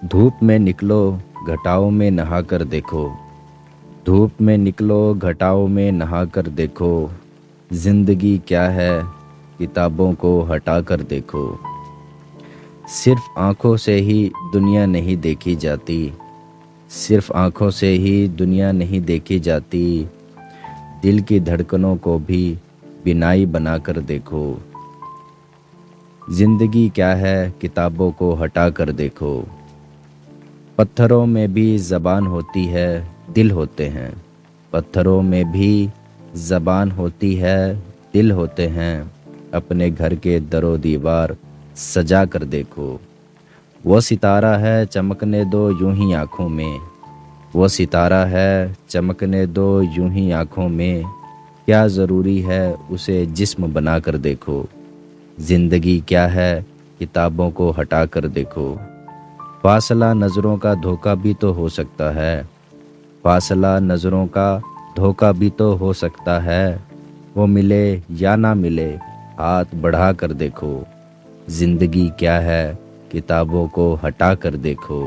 धूप में निकलो घटाओं में नहा कर देखो, धूप में निकलो घटाओं में नहा कर देखो, जिंदगी क्या है किताबों को हटा कर देखो। सिर्फ आँखों से ही दुनिया नहीं देखी जाती, सिर्फ आँखों से ही दुनिया नहीं देखी जाती, दिल की धड़कनों को भी बिनाई बना कर देखो। जिंदगी क्या है किताबों को हटा कर देखो। पत्थरों में भी ज़बान होती है, दिल होते हैं, पत्थरों में भी ज़बान होती है, दिल होते हैं, अपने घर के दरो दीवार सजा कर देखो। वो सितारा है चमकने दो यूं ही आँखों में, वो सितारा है चमकने दो यूं ही आँखों में, क्या ज़रूरी है उसे जिस्म बना कर देखो। ज़िंदगी क्या है किताबों को हटा कर देखो। फासला नज़रों का धोखा भी तो हो सकता है, फासला नज़रों का धोखा भी तो हो सकता है, वो मिले या ना मिले हाथ बढ़ा कर देखो। ज़िंदगी क्या है किताबों को हटा कर देखो।